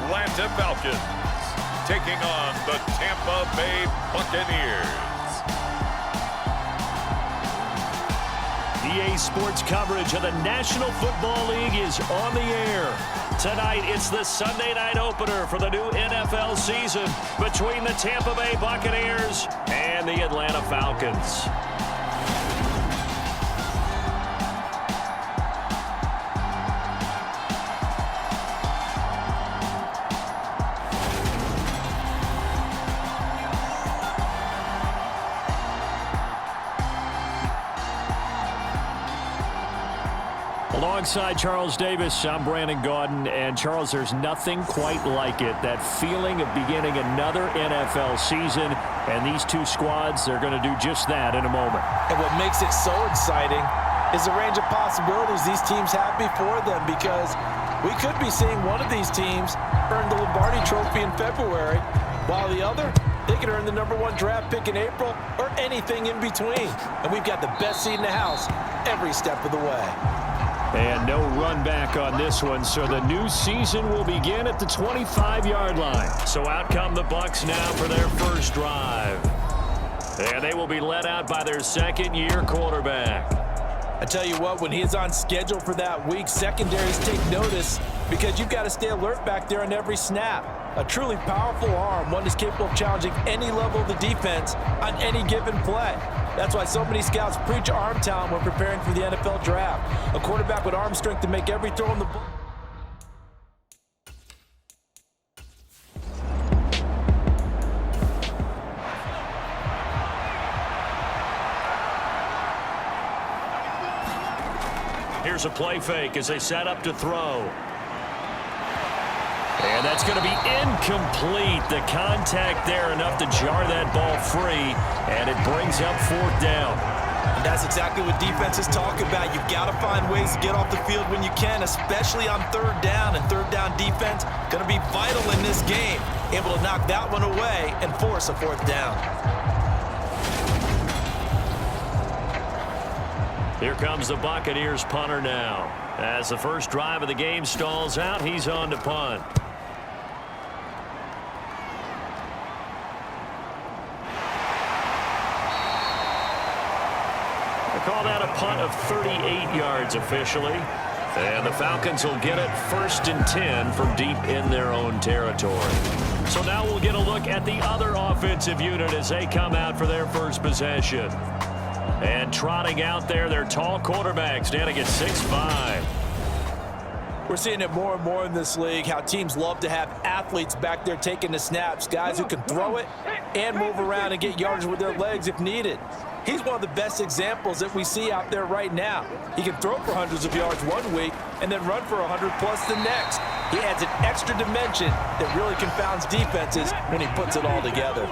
Atlanta Falcons taking on the Tampa Bay Buccaneers. EA Sports coverage of the National Football League is on the air. Tonight, it's the Sunday night opener for the new NFL season between the Tampa Bay Buccaneers and the Atlanta Falcons. Alongside Charles Davis, I'm Brandon Gaudin. And Charles, there's nothing quite like it. That feeling of beginning another NFL season. And these two squads, they're going to do just that in a moment. And what makes it so exciting is the range of possibilities these teams have before them, because we could be seeing one of these teams earn the Lombardi Trophy in February, while the other, they could earn the #1 draft pick in April, or anything in between. And we've got the best seat in the house every step of the way. And no run back on this one, so the new season will begin at the 25-yard line. So out come the Bucs now for their first drive. And they will be led out by their second-year quarterback. I tell you what, when he is on schedule for that week, secondaries take notice, because you've got to stay alert back there on every snap. A truly powerful arm, one that's capable of challenging any level of the defense on any given play. That's why so many scouts preach arm talent when preparing for the NFL draft. A quarterback with arm strength to make every throw in the ball. Here's a play fake as they set up to throw. And that's going to be incomplete. The contact there enough to jar that ball free, and it brings up 4th down. And that's exactly what defenses talk about. You've got to find ways to get off the field when you can, especially on 3rd down. And 3rd down defense going to be vital in this game. Able to knock that one away and force a 4th down. Here comes the Buccaneers punter now. As the first drive of the game stalls out, he's on to punt. Call that a punt of 38 yards officially. And the Falcons will get it 1st and 10 from deep in their own territory. So now we'll get a look at the other offensive unit as they come out for their first possession. And trotting out there, their tall quarterbacks standing at 6'5". We're seeing it more and more in this league, how teams love to have athletes back there taking the snaps, guys who can throw it and move around and get yardage with their legs if needed. He's one of the best examples that we see out there right now. He can throw for hundreds of yards one week and then run for 100+ the next. He adds an extra dimension that really confounds defenses when he puts it all together.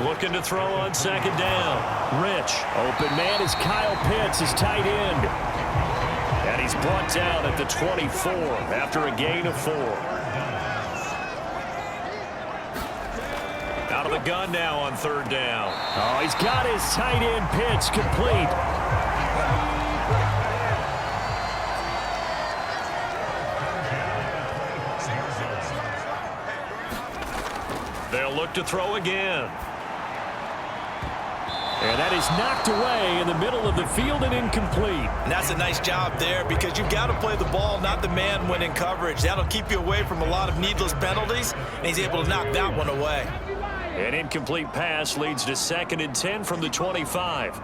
Looking to throw on 2nd down. Rich. Open man is Kyle Pitts, his tight end. And he's brought down at the 24 after a gain of 4. Out of the gun now on 3rd down. Oh, he's got his tight end Pitts complete. They'll look to throw again. And that is knocked away in the middle of the field and incomplete. And that's a nice job there, because you've got to play the ball, not the man when in coverage. That'll keep you away from a lot of needless penalties, and he's able to knock that one away. An incomplete pass leads to 2nd and 10 from the 25.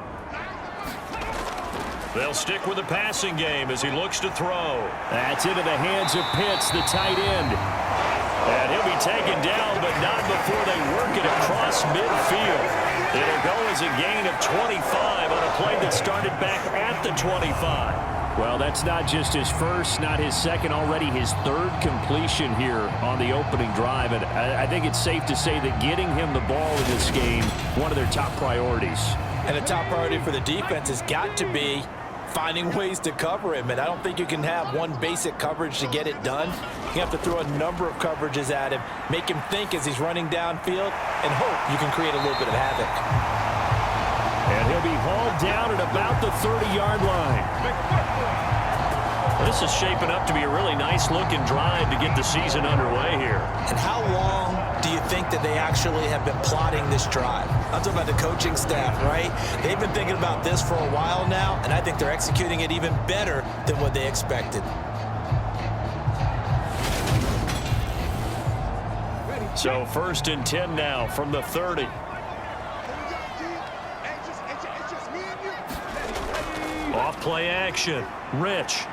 They'll stick with the passing game as he looks to throw. That's into the hands of Pitts, the tight end. And he'll be taken down, but not before they work it across midfield. It'll go as a gain of 25 on a play that started back at the 25. Well, that's not just his first, not his second, already his 3rd completion here on the opening drive. And I think it's safe to say that getting him the ball in this game, one of their top priorities. And the top priority for the defense has got to be finding ways to cover him. And I don't think you can have one basic coverage to get it done. You have to throw a number of coverages at him, make him think as he's running downfield, and hope you can create a little bit of havoc. And he'll be hauled down at about the 30-yard line. This is shaping up to be a really nice-looking drive to get the season underway here. And how long do you think that they actually have been plotting this drive? I'm talking about the coaching staff, right? They've been thinking about this for a while now, and I think they're executing it even better than what they expected. So 1st and 10 now from the 30. Off play action. Rich.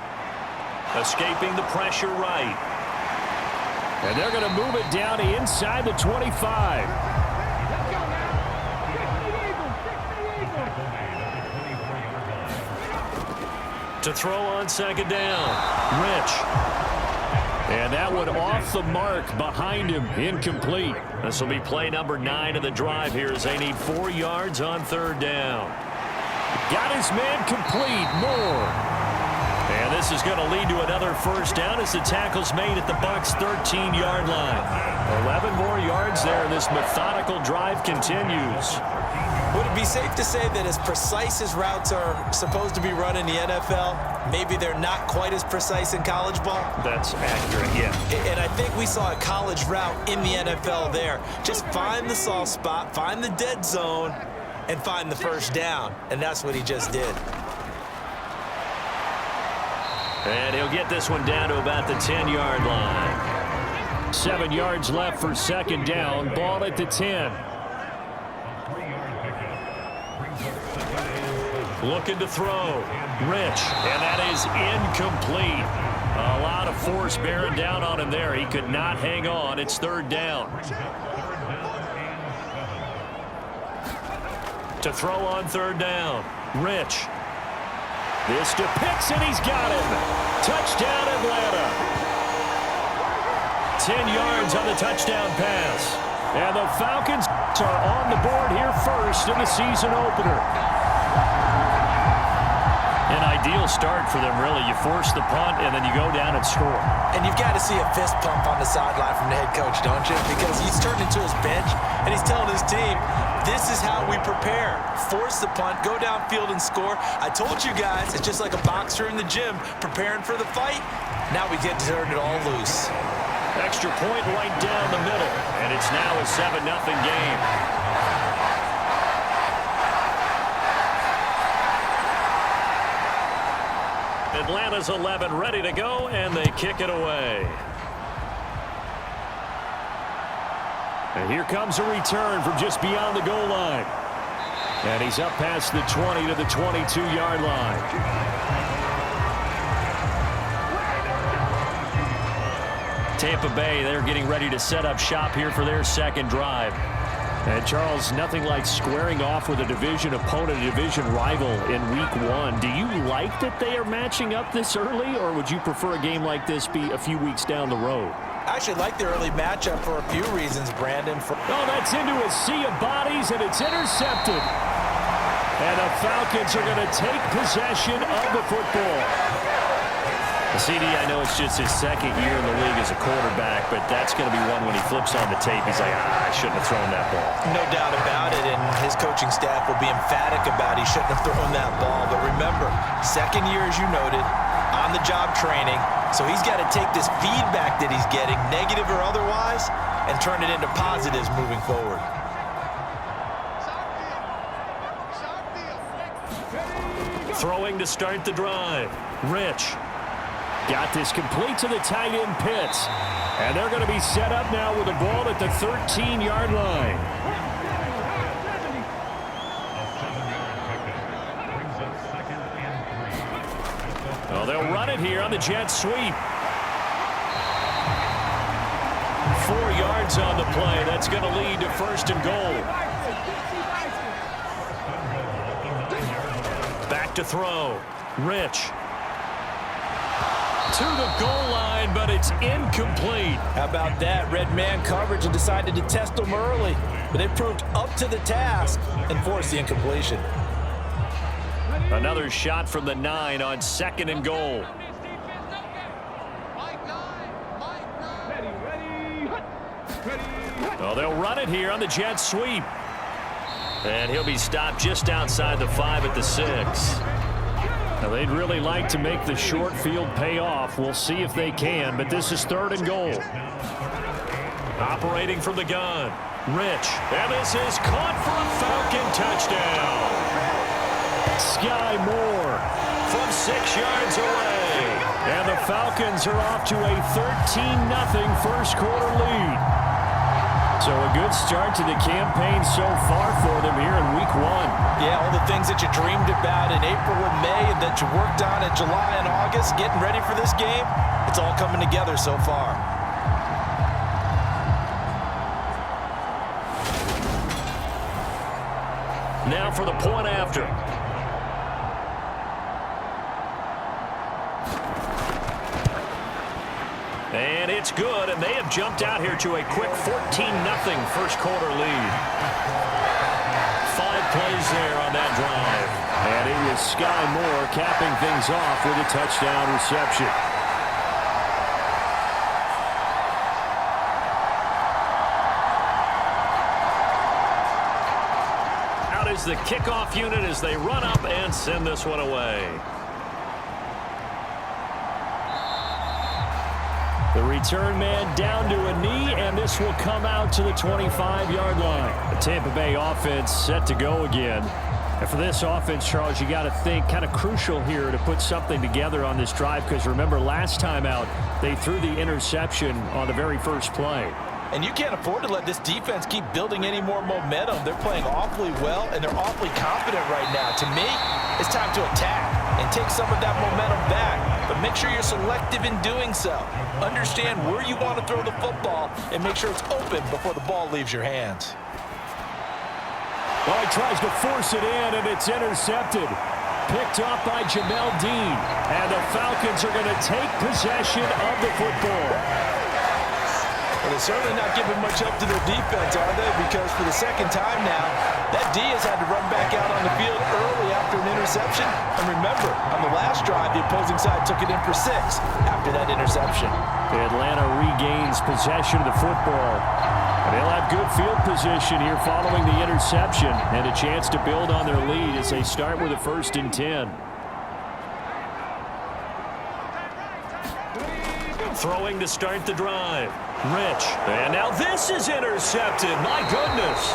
Escaping the pressure right. And they're going to move it down to inside the 25. To throw on 2nd down. Rich. And that one off the mark behind him. Incomplete. This will be play number 9 of the drive here as they need 4 yards on 3rd down. Got his man complete. Moore. And this is going to lead to another 1st down as the tackle's made at the Bucs' 13-yard line. 11 more yards there. This methodical drive continues. Would it be safe to say that as precise as routes are supposed to be run in the NFL, maybe they're not quite as precise in college ball? That's accurate, yeah. And I think we saw a college route in the NFL there. Just find the soft spot, find the dead zone, and find the 1st down. And that's what he just did. And he'll get this one down to about the 10-yard line. 7 yards left for 2nd down. Ball at the 10. Looking to throw. Rich. And that is incomplete. A lot of force bearing down on him there. He could not hang on. It's 3rd down. To throw on 3rd down. Rich. This to Pitts, and he's got him. Touchdown, Atlanta. 10 yards on the touchdown pass. And the Falcons are on the board here first in the season opener. An ideal start for them, really. You force the punt, and then you go down and score. And you've got to see a fist pump on the sideline from the head coach, don't you? Because he's turned into his bench, and he's telling his team, this is how we prepare. Force the punt, go downfield and score. I told you guys, it's just like a boxer in the gym preparing for the fight. Now we get to turn it all loose. Extra point right down the middle, and it's now a 7-0 game. Atlanta's 11 ready to go, and they kick it away. And here comes a return from just beyond the goal line. And he's up past the 20 to the 22-yard line. Tampa Bay, they're getting ready to set up shop here for their 2nd drive. And Charles, nothing like squaring off with a division opponent, a division rival in week 1. Do you like that they are matching up this early, or would you prefer a game like this be a few weeks down the road? I actually like the early matchup for a few reasons, Brandon. Oh, that's into a sea of bodies, and it's intercepted. And the Falcons are going to take possession of the football. CD, I know it's just his 2nd year in the league as a quarterback, but that's going to be one when he flips on the tape, he's like, I shouldn't have thrown that ball. No doubt about it, and his coaching staff will be emphatic about he shouldn't have thrown that ball. But remember, 2nd year, as you noted, on-the-job training, so he's got to take this feedback that he's getting, negative or otherwise, and turn it into positives moving forward. Throwing to start the drive. Rich. Got this complete to the tight end Pitts. And they're going to be set up now with the ball at the 13-yard line. Well, they'll run it here on the jet sweep. 4 yards on the play. That's going to lead to 1st and goal. Back to throw. Rich. To the goal line, but it's incomplete. How about that? Red man coverage and decided to test them early. But they proved up to the task and forced the incompletion. Another shot from the 9 on 2nd and goal. Well, they'll run it here on the jet sweep. And he'll be stopped just outside the 5 at the 6. Now, they'd really like to make the short field pay off. We'll see if they can, but this is 3rd and goal. Operating from the gun, Rich. And this is caught for a Falcon touchdown. Sky Moore from 6 yards away. And the Falcons are off to a 13-0 first quarter lead. So a good start to the campaign so far for them here in week 1. Yeah, all the things that you dreamed about in April and May and that you worked on in July and August, getting ready for this game, it's all coming together so far. Now for the point after. And it's good, and they have jumped out here to a quick 14-0 first quarter lead. 5 plays there on that drive. And it was Sky Moore capping things off with a touchdown reception. Out is the kickoff unit as they run up and send this one away. The return man down to a knee, and this will come out to the 25-yard line. The Tampa Bay offense set to go again. And for this offense, Charles, you got to think kind of crucial here to put something together on this drive, because remember last time out, they threw the interception on the very first play. And you can't afford to let this defense keep building any more momentum. They're playing awfully well, and they're awfully confident right now. To me, it's time to attack and take some of that momentum back. But make sure you're selective in doing so. Understand where you want to throw the football and make sure it's open before the ball leaves your hands. Well, he tries to force it in, and it's intercepted. Picked off by Jamel Dean. And the Falcons are going to take possession of the football. Well, they're certainly not giving much up to their defense, are they? Because for the second time now, that D has had to run back out on the field early after an interception. And remember, on the last drive, the opposing side took it in for 6 after that interception. Atlanta regains possession of the football. And they'll have good field position here following the interception and a chance to build on their lead as they start with a 1st and 10. Throwing to start the drive. Rich. And now this is intercepted. My goodness.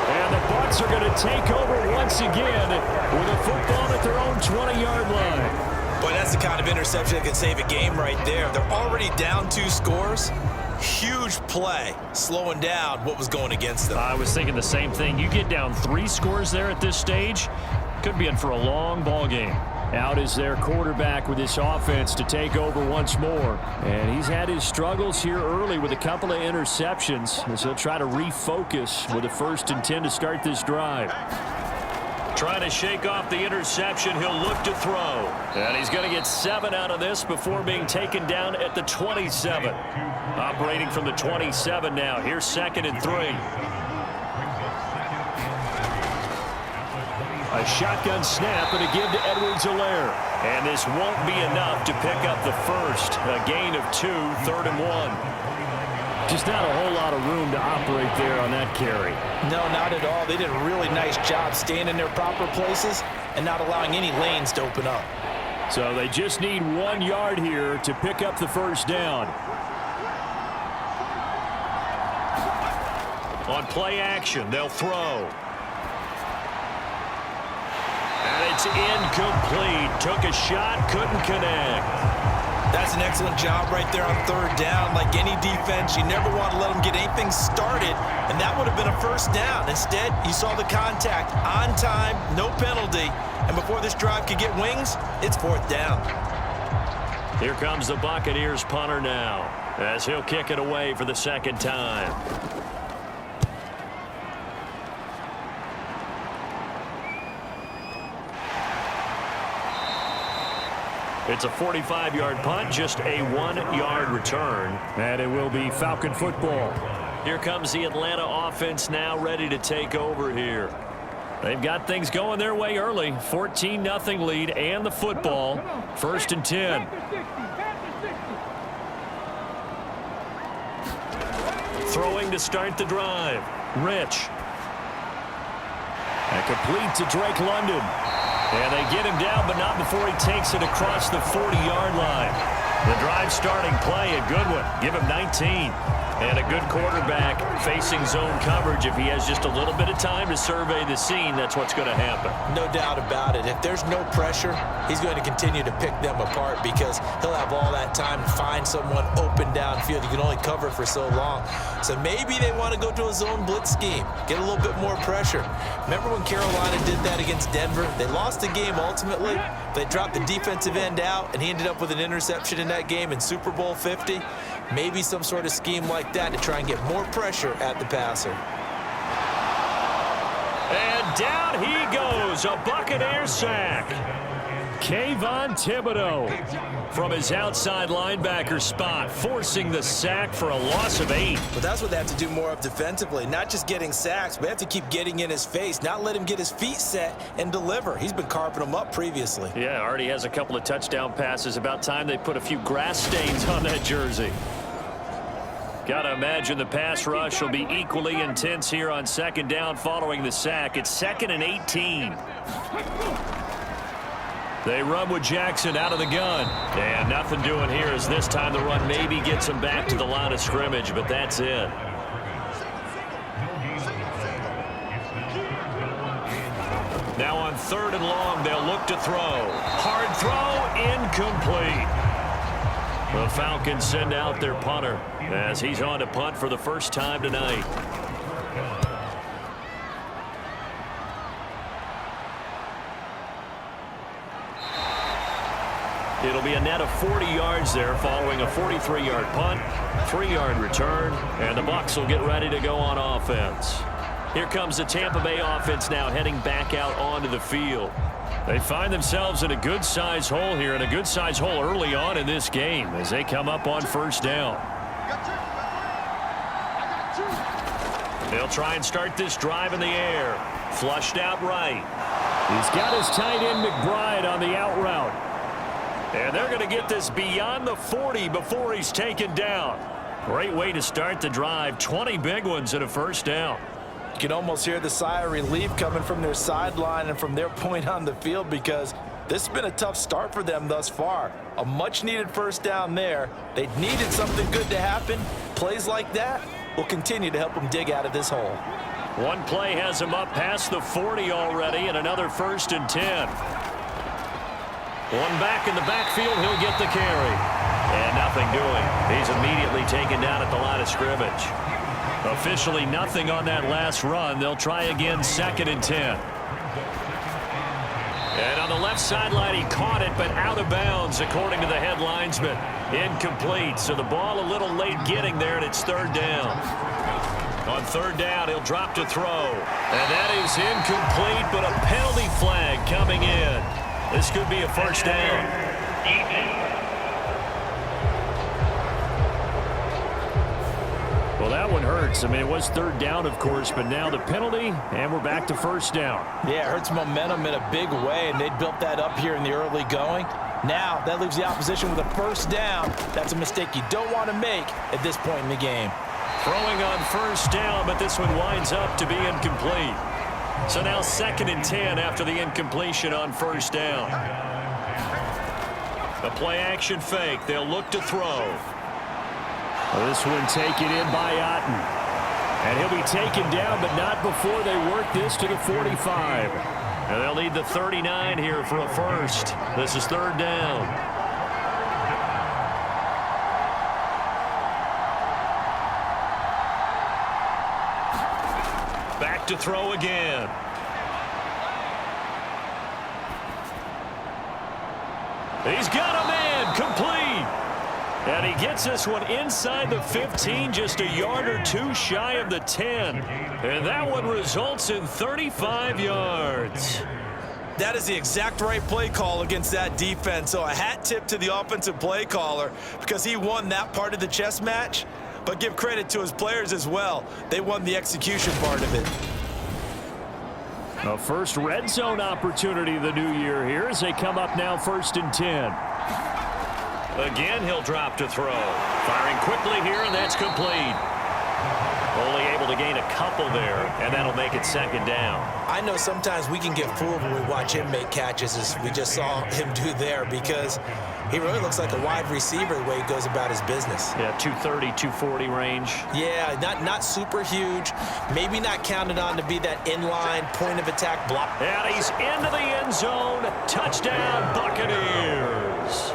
And the Bucs are going to take over once again with a football at their own 20-yard line. Boy, that's the kind of interception that can save a game right there. They're already down 2 scores. Huge play, slowing down what was going against them. I was thinking the same thing. You get down 3 scores there at this stage, could be in for a long ball game. Out is their quarterback with this offense to take over once more. And he's had his struggles here early with a couple of interceptions as he'll try to refocus with a 1st and 10 to start this drive. Trying to shake off the interception, he'll look to throw. And he's going to get 7 out of this before being taken down at the 27. Operating from the 27 now. Here's 2nd and 3. A shotgun snap and a give to Edwards-Helaire. And this won't be enough to pick up the first. A gain of 2, 3rd and 1. Just not a whole lot of room to operate there on that carry. No, not at all. They did a really nice job staying in their proper places and not allowing any lanes to open up. So they just need 1 yard here to pick up the first down. On play action, they'll throw. And it's incomplete. Took a shot, couldn't connect. That's an excellent job right there on 3rd down. Like any defense, you never want to let them get anything started, and that would have been a 1st down. Instead, you saw the contact on time, no penalty, and before this drive could get wings, it's 4th down. Here comes the Buccaneers punter now, as he'll kick it away for the 2nd time. It's a 45-yard punt, just a 1-yard return. And it will be Falcon football. Here comes the Atlanta offense now ready to take over here. They've got things going their way early. 14-0 lead and the football. 1st and 10. Throwing to start the drive. Rich. And complete to Drake London. And they get him down, but not before he takes it across the 40-yard line. The drive starting play, a good one. Give him 19. And a good quarterback facing zone coverage. If he has just a little bit of time to survey the scene, that's what's going to happen. No doubt about it. If there's no pressure, he's going to continue to pick them apart because he'll have all that time to find someone open downfield. You can only cover for so long. So maybe they want to go to a zone blitz scheme, get a little bit more pressure. Remember when Carolina did that against Denver? They lost the game ultimately. They dropped the defensive end out, and he ended up with an interception in that game in Super Bowl 50. Maybe some sort of scheme like that to try and get more pressure at the passer. And down he goes, a Buccaneers sack. Kayvon Thibodeau from his outside linebacker spot, forcing the sack for a loss of 8. But that's what they have to do more of defensively, not just getting sacks, but they have to keep getting in his face, not let him get his feet set and deliver. He's been carving them up previously. Yeah, already has a couple of touchdown passes. About time they put a few grass stains on that jersey. Got to imagine the pass rush will be equally intense here on second down following the sack. It's 2nd and 18. They run with Jackson out of the gun. And nothing doing here as this time the run maybe gets him back to the line of scrimmage, but that's it. Now on 3rd and long, they'll look to throw. Hard throw, incomplete. The Falcons send out their punter as he's on to punt for the first time tonight. It'll be a net of 40 yards there following a 43-yard punt, 3-yard return, and the Bucs will get ready to go on offense. Here comes the Tampa Bay offense now heading back out onto the field. They find themselves in a good-sized hole here, and a good-sized hole early on in this game as they come up on 1st down. They'll try and start this drive in the air. Flushed out right. He's got his tight end McBride on the out route. And they're going to get this beyond the 40 before he's taken down. Great way to start the drive. 20 big ones and a 1st down. You can almost hear the sigh of relief coming from their sideline and from their point on the field because this has been a tough start for them thus far. A much-needed 1st down there. They needed something good to happen. Plays like that will continue to help them dig out of this hole. One play has him up past the 40 already, and another 1st and 10. One back in the backfield, he'll get the carry. And nothing doing. He's immediately taken down at the line of scrimmage. Officially nothing on that last run. They'll try again 2nd and 10. And on the left sideline, he caught it, but out of bounds, according to the head linesman. Incomplete, so the ball a little late getting there, and it's 3rd down. On 3rd down, he'll drop to throw. And that is incomplete, but a penalty flag coming in. This could be a 1st down. Well, that one hurts. I mean, it was 3rd down, of course, but now the penalty, and we're back to 1st down. Yeah, it hurts momentum in a big way, and they built that up here in the early going. Now, that leaves the opposition with a 1st down. That's a mistake you don't want to make at this point in the game. Throwing on 1st down, but this one winds up to be incomplete. So now 2nd and 10 after the incompletion on 1st down. A play-action fake. They'll look to throw. This one taken in by Otten. And he'll be taken down, but not before they work this to the 45. And they'll need the 39 here for a 1st. This is 3rd down. Back to throw again. He's got a man, complete. And he gets this one inside the 15, just a yard or two shy of the 10. And that one results in 35 yards. That is the exact right play call against that defense. So a hat tip to the offensive play caller because he won that part of the chess match. But give credit to his players as well. They won the execution part of it. A first red zone opportunity the new year here as they come up now 1st and 10. Again, he'll drop to throw. Firing quickly here, and that's complete. Only able to gain a couple there, and that'll make it second down. I know sometimes we can get fooled when we watch him make catches, as we just saw him do there, because he really looks like a wide receiver the way he goes about his business. Yeah, 230, 240 range. Yeah, not super huge. Maybe not counted on to be that inline point-of-attack block. And he's into the end zone. Touchdown, Buccaneers.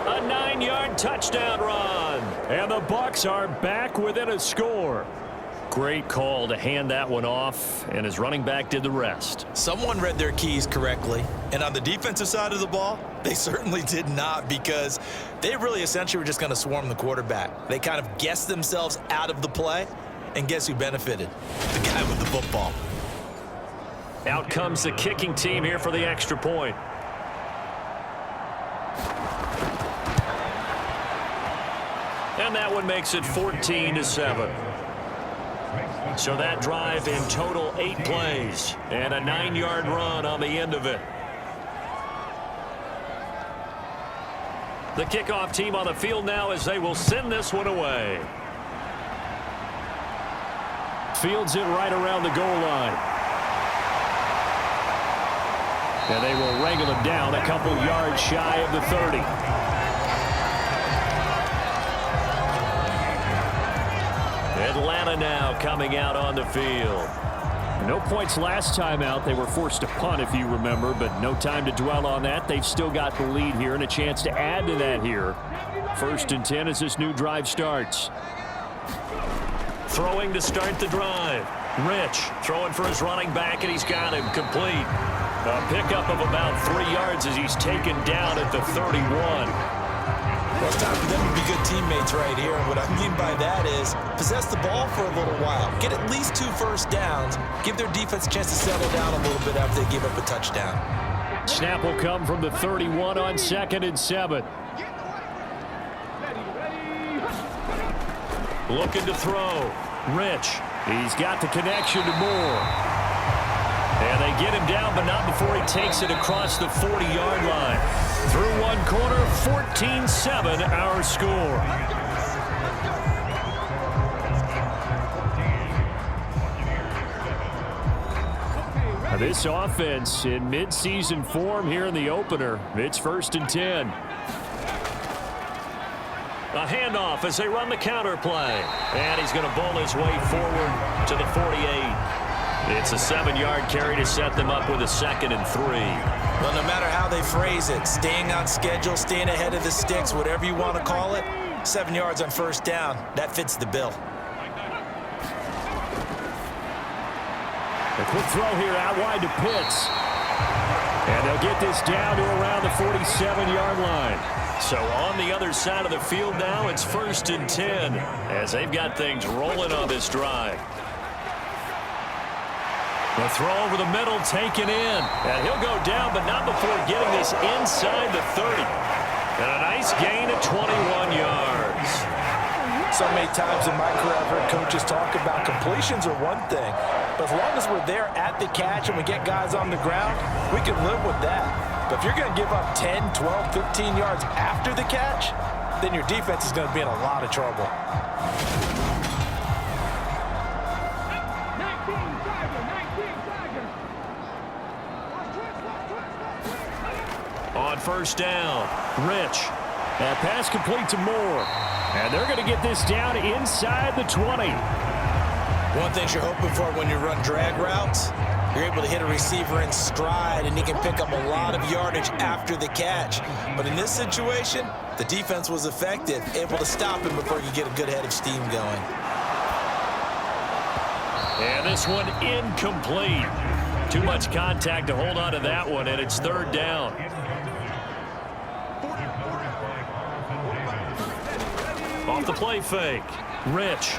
A 9-yard touchdown run. And the Bucs are back within a score. Great call to hand that one off, and his running back did the rest. Someone read their keys correctly, and on the defensive side of the ball, they certainly did not, because they really essentially were just going to swarm the quarterback. They kind of guessed themselves out of the play, and guess who benefited? The guy with the football. Out comes the kicking team here for the extra point. And that one makes it 14-7. So that drive in total 8 plays and a 9-yard run on the end of it. The kickoff team on the field now as they will send this one away. Fields it right around the goal line. And they will wrangle him down a couple yards shy of the 30. Atlanta now coming out on the field. No points last time out. They were forced to punt, if you remember, but no time to dwell on that. They've still got the lead here and a chance to add to that here. 1st and 10 as this new drive starts. Throwing to start the drive. Rich throwing for his running back, and he's got him complete. A pickup of about 3 yards as he's taken down at the 31. Well, it's time for them to be good teammates right here. And what I mean by that is possess the ball for a little while. Get at least 2 first downs. Give their defense a chance to settle down a little bit after they give up a touchdown. Snap will come from the 31 on 2nd and 7. Looking to throw. Rich. He's got the connection to Moore. And they get him down, but not before he takes it across the 40-yard line. Through one quarter, 14-7 our score. Now this offense in midseason form here in the opener. It's 1st and 10. A handoff as they run the counter play. And he's going to bowl his way forward to the 48. It's a 7-yard carry to set them up with a 2nd and 3. Well, no matter how they phrase it, staying on schedule, staying ahead of the sticks, whatever you want to call it, 7 yards on 1st down, that fits the bill. A quick throw here out wide to Pitts. And they'll get this down to around the 47-yard line. So on the other side of the field now, it's 1st and 10 as they've got things rolling on this drive. The throw over the middle taken in. And he'll go down, but not before getting this inside the 30. And a nice gain of 21 yards. So many times in my career I've heard coaches talk about completions are one thing, but as long as we're there at the catch and we get guys on the ground, we can live with that. But if you're going to give up 10, 12, 15 yards after the catch, then your defense is going to be in a lot of trouble. On 1st down, Rich. That pass complete to Moore. And they're going to get this down inside the 20. One thing you're hoping for when you run drag routes, you're able to hit a receiver in stride, and he can pick up a lot of yardage after the catch. But in this situation, the defense was effective, able to stop him before you get a good head of steam going. And this one incomplete. Too much contact to hold on to that one, and it's 3rd down. Off the play fake. Rich.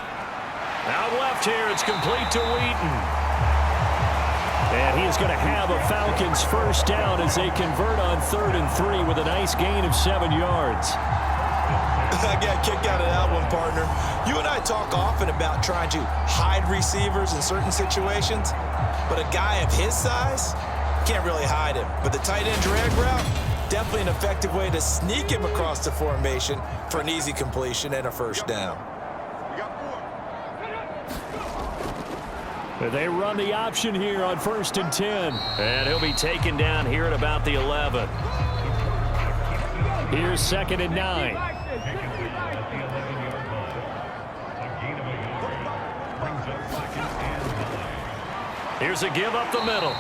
Out left here. It's complete to Wheaton. And he's going to have a Falcons 1st down as they convert on 3rd and 3 with a nice gain of 7 yards. I got a kick out of that one, partner. You and I talk often about trying to hide receivers in certain situations, but a guy of his size can't really hide him. But the tight end drag route, definitely an effective way to sneak him across the formation for an easy completion and a 1st down. They run the option here on 1st and 10. And he'll be taken down here at about the 11. Here's 2nd and 9. Here's a give up the middle.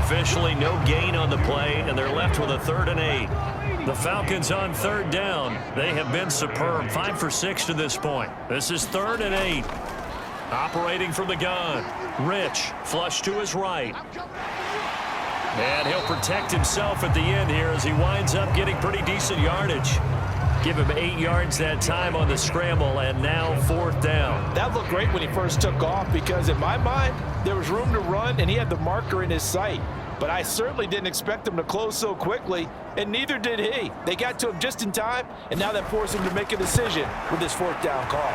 Officially no gain on the play, and they're left with a 3rd and 8. The Falcons on 3rd down. They have been superb, 5 for 6 to this point. This is 3rd and 8. Operating from the gun. Rich, flush to his right. And he'll protect himself at the end here as he winds up getting pretty decent yardage. Give him 8 yards that time on the scramble, and now 4th down. That looked great when he first took off because, in my mind, there was room to run, and he had the marker in his sight. But I certainly didn't expect him to close so quickly, and neither did he. They got to him just in time, and now that forced him to make a decision with this 4th down call.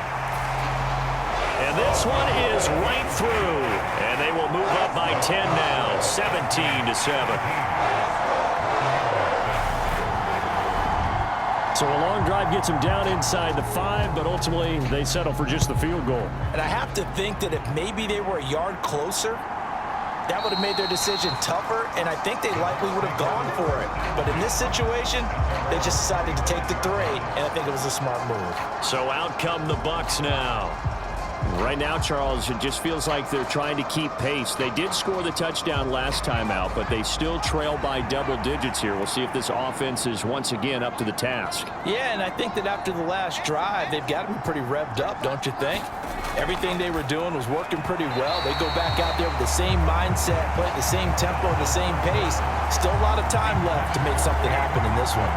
And this one is right through, and they will move up by 10 now, 17-7. So a long drive gets them down inside the 5, but ultimately they settle for just the field goal. And I have to think that if maybe they were a yard closer, that would have made their decision tougher, and I think they likely would have gone for it. But in this situation, they just decided to take the 3, and I think it was a smart move. So out come the Bucs now. Right now, Charles, it just feels like they're trying to keep pace. They did score the touchdown last time out, but they still trail by double digits here. We'll see if this offense is once again up to the task. Yeah, and I think that after the last drive, they've got to be pretty revved up, don't you think? Everything they were doing was working pretty well. They go back out there with the same mindset, play at the same tempo, the same pace. Still a lot of time left to make something happen in this one.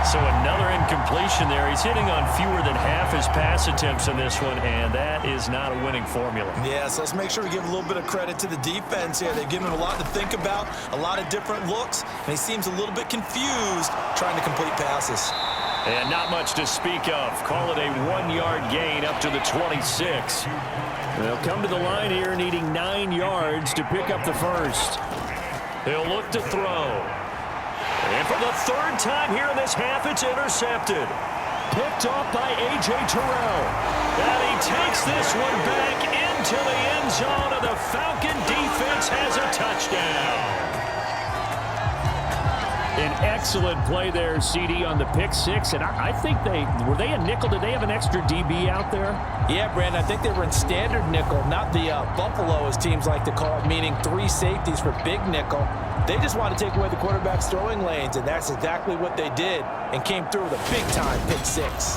So another incompletion there. He's hitting on fewer than half his pass attempts in this one, and that is not a winning formula. Yeah, so let's make sure we give a little bit of credit to the defense here. They've given him a lot to think about, a lot of different looks, and he seems a little bit confused trying to complete passes. And not much to speak of. Call it a 1-yard gain up to the 26. They'll come to the line here needing 9 yards to pick up the first. He'll look to throw. And for the 3rd time here in this half, it's intercepted. Picked off by A.J. Terrell. And he takes this one back into the end zone, and the Falcon defense has a touchdown. An excellent play there, CD, on the pick 6. And I think were they a nickel? Did they have an extra DB out there? Yeah, Brandon, I think they were in standard nickel, not the Buffalo, as teams like to call it, meaning 3 safeties for big nickel. They just want to take away the quarterback's throwing lanes, and that's exactly what they did, and came through with a big-time pick 6.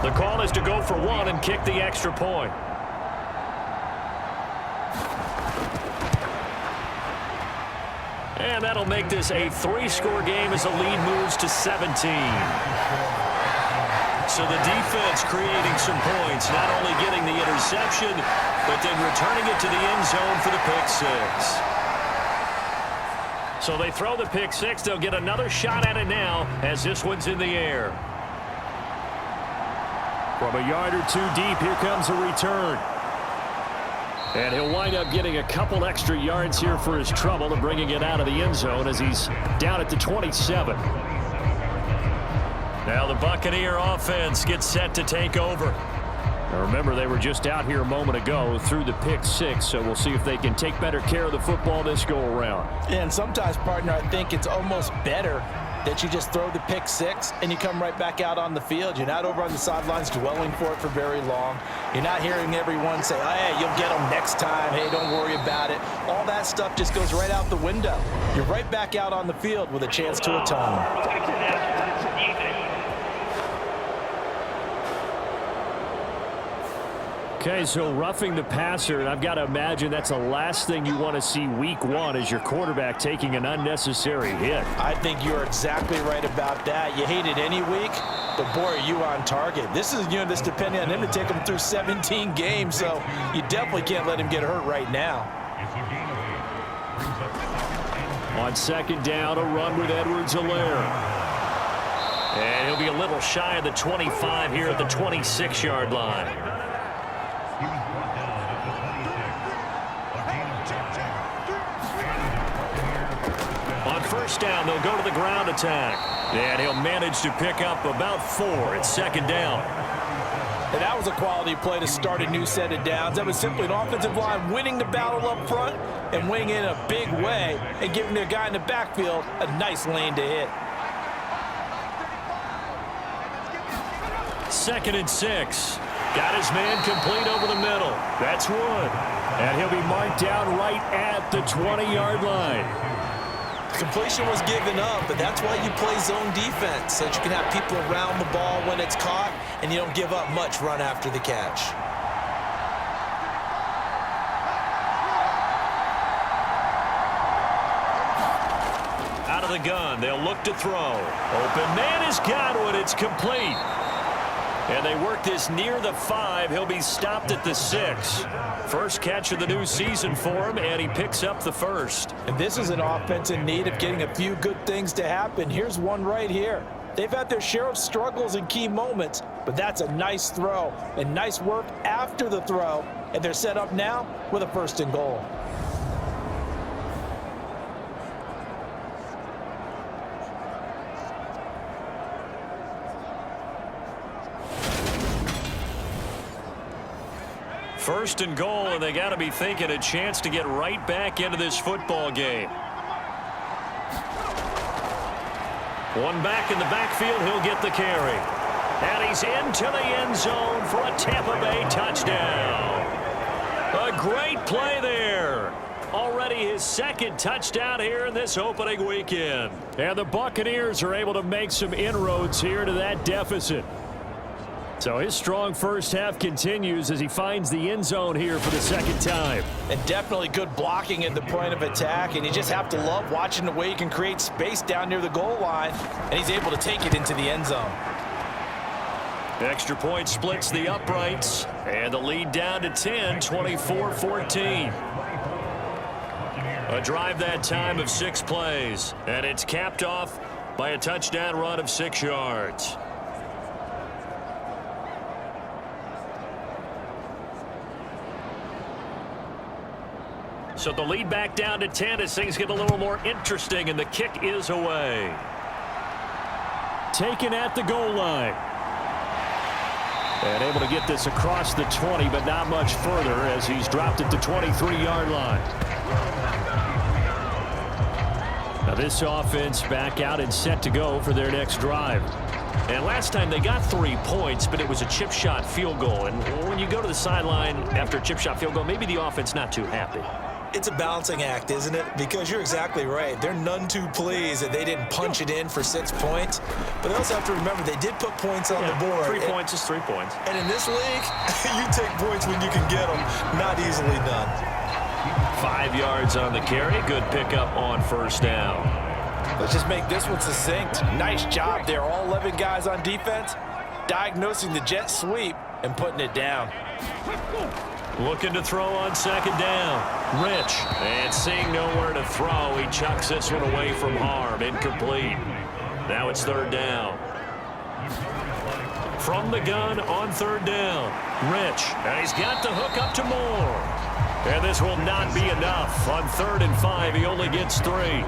The call is to go for 1 and kick the extra point. And that'll make this a 3-score game as the lead moves to 17. So the defense creating some points, not only getting the interception, but then returning it to the end zone for the pick 6. So they throw the pick 6. They'll get another shot at it now as this one's in the air. From a yard or 2 deep, here comes a return. And he'll wind up getting a couple extra yards here for his trouble and bringing it out of the end zone as he's down at the 27. Now the Buccaneer offense gets set to take over. Now remember, they were just out here a moment ago through the pick 6, so we'll see if they can take better care of the football this go-around. And sometimes, partner, I think it's almost better that you just throw the pick 6 and you come right back out on the field. You're not over on the sidelines dwelling for it for very long. You're not hearing everyone say, oh, hey, you'll get them next time. Hey, don't worry about it. All that stuff just goes right out the window. You're right back out on the field with a chance to atone. Okay, so roughing the passer, and I've got to imagine that's the last thing you want to see week 1 as your quarterback taking an unnecessary hit. I think you're exactly right about that. You hate it any week, but boy, are you on target. This is, this depending on him to take him through 17 games, so you definitely can't let him get hurt right now. On 2nd down, a run with Edwards-Helaire. And he'll be a little shy of the 25 here at the 26-yard line. On 1st down, they'll go to the ground attack. And he'll manage to pick up about 4 at 2nd down. And that was a quality play to start a new set of downs. That was simply an offensive line winning the battle up front and winning in a big way and giving their guy in the backfield a nice lane to hit. 2nd and 6. Got his man complete over the middle. That's Wood. And he'll be marked down right at the 20-yard line. Completion was given up, but that's why you play zone defense, so that you can have people around the ball when it's caught, and you don't give up much run after the catch. Out of the gun, they'll look to throw. Open man is Godwin. It's complete. And they work this near the 5. He'll be stopped at the 6. First catch of the new season for him, and he picks up the first. And this is an offense in need of getting a few good things to happen. Here's one right here. They've had their share of struggles in key moments, but that's a nice throw and nice work after the throw. And they're set up now with a 1st and goal. First and goal, and they got to be thinking a chance to get right back into this football game. One back in the backfield, he'll get the carry. And he's into the end zone for a Tampa Bay touchdown. A great play there. Already his 2nd touchdown here in this opening weekend. And the Buccaneers are able to make some inroads here to that deficit. So his strong first half continues as he finds the end zone here for the 2nd time. And definitely good blocking at the point of attack, and you just have to love watching the way he can create space down near the goal line, and he's able to take it into the end zone. Extra point splits the uprights, and the lead down to 10, 24-14. A drive that time of 6 plays, and it's capped off by a touchdown run of 6 yards. So the lead back down to 10 as things get a little more interesting, and the kick is away. Taken at the goal line. And able to get this across the 20, but not much further as he's dropped at the 23-yard line. Now this offense back out and set to go for their next drive. And last time they got 3 points, but it was a chip shot field goal. And when you go to the sideline after a chip shot field goal, maybe the offense not too happy. It's a balancing act, isn't it? Because you're exactly right. They're none too pleased that they didn't punch it in for 6 points. But they also have to remember they did put points on the board. 3 points is 3 points. And in this league, you take points when you can get them. Not easily done. 5 yards on the carry. Good pickup on 1st down. Let's just make this one succinct. Nice job there. All 11 guys on defense diagnosing the jet sweep and putting it down. Looking to throw on 2nd down. Rich. And seeing nowhere to throw, he chucks this one away from harm. Incomplete. Now it's 3rd down. From the gun on 3rd down. Rich. And he's got the hook up to Moore. And this will not be enough. On 3rd and 5, he only gets 3.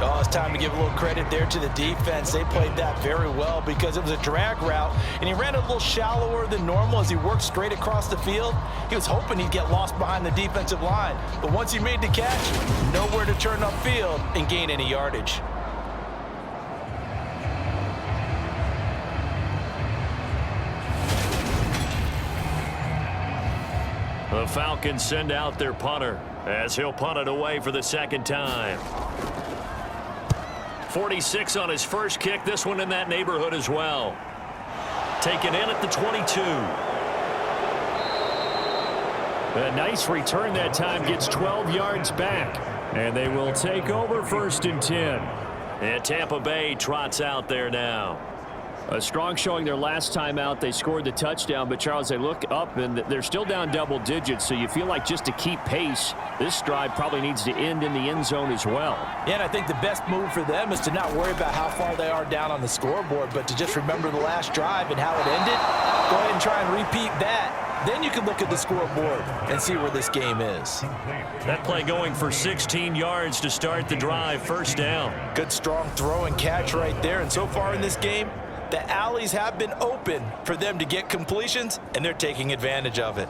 Oh, it's time to give a little credit there to the defense. They played that very well because it was a drag route, and he ran a little shallower than normal as he worked straight across the field. He was hoping he'd get lost behind the defensive line, but once he made the catch, nowhere to turn upfield and gain any yardage. The Falcons send out their punter as he'll punt it away for the 2nd time. 46 on his first kick. This one in that neighborhood as well. Taken in at the 22. A nice return that time. Gets 12 yards back. And they will take over 1st and 10. And Tampa Bay trots out there now. A strong showing their last time out. They scored the touchdown, but Charles, they look up and they're still down double digits, so you feel like just to keep pace, this drive probably needs to end in the end zone as well. Yeah, and I think the best move for them is to not worry about how far they are down on the scoreboard, but to just remember the last drive and how it ended. Go ahead and try and repeat that. Then you can look at the scoreboard and see where this game is. That play going for 16 yards to start the drive. 1st down. Good strong throw and catch right there, and so far in this game, The alleys have been open for them to get completions, and they're taking advantage of it.